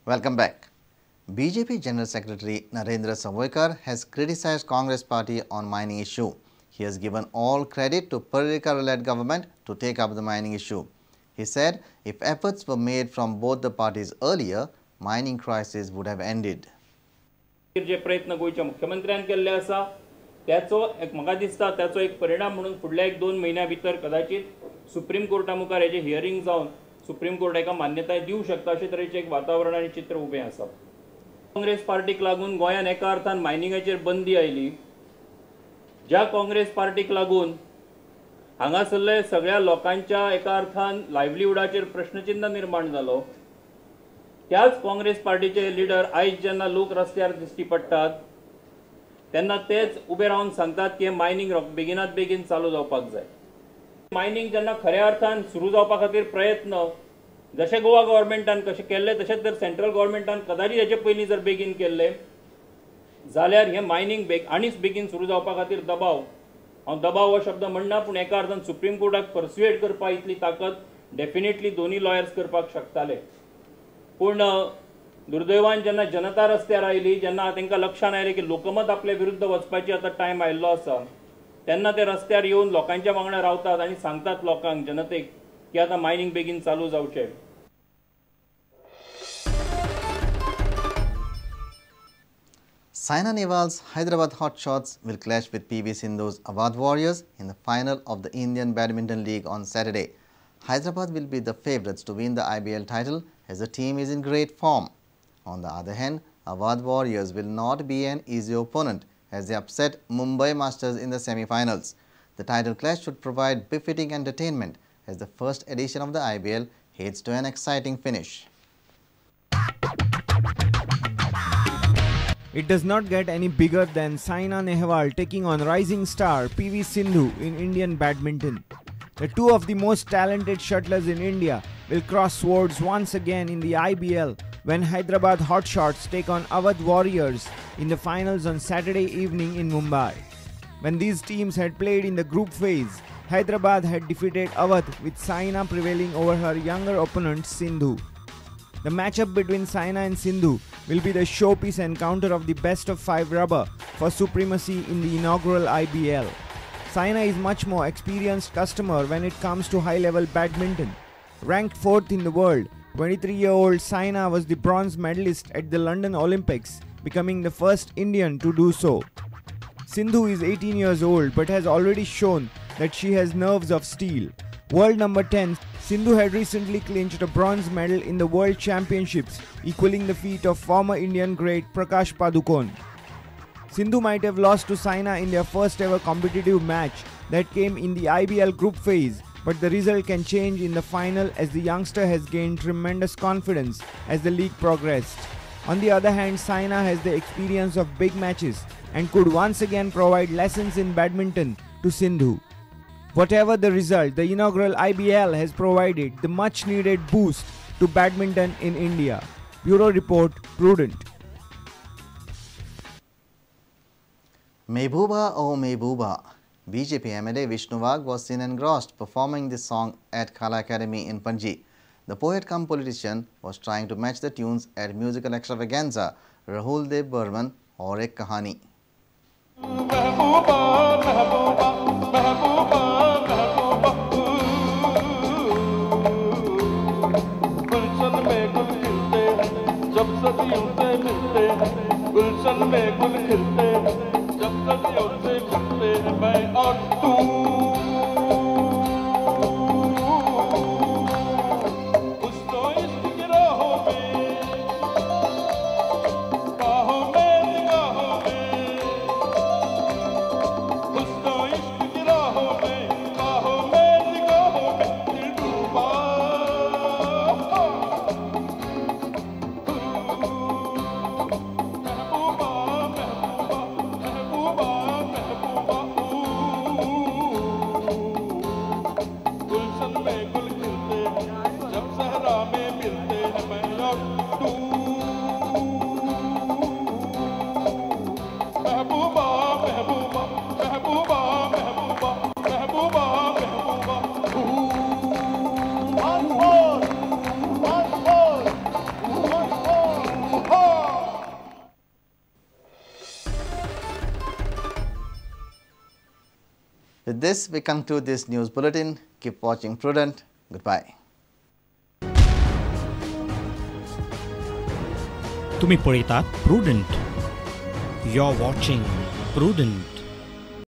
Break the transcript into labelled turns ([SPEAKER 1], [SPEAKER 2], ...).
[SPEAKER 1] Welcome back. BJP General Secretary Narendra has criticized Congress party on mining issue. He has given all credit to Parrikar-led government to take up the mining issue. He said if efforts were made from both the parties earlier, mining crisis would have ended.
[SPEAKER 2] जे प्रयत्न गोयच्या मुख्यमंत्र्यान केल्ले आसा त्याचो म्हाका दिसता त्याचो एक परिणाम म्हणून फुडल्या 1-2 महिन्या भितर कदाचित सुप्रीम कोर्टा मुखार हेजे हियरिंग जावन सुप्रीम कोर्ट एका मान्यताय दिवंक शकता अशे तरेचें एक वातावरण आनी चित्र उबें आसा. काँग्रेस पार्टीक लागून गोंयान एका अर्थान मायनिंगाचेर बंदी आयली. ज्या काँग्रेस पार्टीक लागून हांगासरले सगळ्या लोकांच्या एका अर्थान लायव्हलीहुडाचेर प्रश्नचिन्ह निर्माण जालो, त्याच काँग्रेस पार्टीचे लिडर आयज जेन्ना लोक रस्त्यार दिश्टी पडटात तेन्ना तेच उबे रावन सांगतात की मायनिंग बेगिनात बेगीन चालू जावपाक जाय. मायनिंग जेन्ना खऱ्या अर्थान सुरू जावपा खातीर प्रयत्न जशे गोवा गव्हर्मेंटान कशे केल्ले तशेंच जर सेंट्रल गव्हर्मेंटान कदाचित हेचे पयलीं जर बेगीन केल्ले जाल्यार हे मायनिंग आनीच बेगीन सुरू जावपा खातीर दबाव, हांव दबाव हो शब्द म्हणना पूण एका अर्थान सुप्रीम कोर्टाक परस्युएड करपा इतली ताकद डेफिनेटली दोनी लॉयर्स करपाक शकताले. पूण दुर्दैवान जेन्ना जनता रस्त्यार आयली, जेन्ना तांकां लक्षान आयलें की लोकमत आपले विरुद्ध वचपाची आतां टायम आयिल्लो आसा, तेन्ना ते रस्त्यार येवन लोकांच्या वांगडा रावतात आनी सांगतात लोकांक, जनतेक की आतां मायनिंग बेगीन चालू जावचें.
[SPEAKER 1] Saina Nehwal's Hyderabad Hotshots will clash with PV Sindhu's Awadh Warriors in the final of the Indian Badminton League on Saturday. Hyderabad will be the favourites to win the IBL title as the team is in great form. On the other hand, Awadh Warriors will not be an easy opponent as they upset Mumbai Masters in the semi-finals. The title clash should provide befitting entertainment as the first edition of the IBL heads to an exciting finish.
[SPEAKER 3] It does not get any bigger than Saina Nehwal taking on rising star PV Sindhu in Indian badminton. The two of the most talented shuttlers in India will cross swords once again in the IBL when Hyderabad Hotshots take on Awadh Warriors in the finals on Saturday evening in Mumbai. When these teams had played in the group phase, Hyderabad had defeated Awadh with Saina prevailing over her younger opponent Sindhu. The matchup between Saina and Sindhu will be the showpiece encounter of the best-of-5 rubber for supremacy in the inaugural IBL. Saina is much more experienced customer when it comes to high-level badminton. Ranked 4th in the world, 23-year-old Saina was the bronze medalist at the London Olympics, becoming the first Indian to do so. Sindhu is 18 years old but has already shown that she has nerves of steel. World number 10, Sindhu had recently clinched a bronze medal in the World Championships, equaling the feat of former Indian great Prakash Padukone. Sindhu might have lost to Saina in their first ever competitive match that came in the IBL group phase, but the result can change in the final as the youngster has gained tremendous confidence as the league progressed. On the other hand, Saina has the experience of big matches and could once again provide lessons in badminton to Sindhu. Whatever the result, the inaugural IBL has provided the much needed boost to badminton in India. Bureau Report, Prudent.
[SPEAKER 1] Mehbooba oh Mehbooba. BJP MLA Vishnu Wagh was seen engrossed performing this song at Khala Academy in Panji. The poet cum politician was trying to match the tunes at musical extravaganza Rahul Dev Burman or Ek Kahani. With this, we conclude this news bulletin. Keep watching Prudent. Goodbye.
[SPEAKER 4] तुम्ही पळयतात prudent. You're watching Prudent.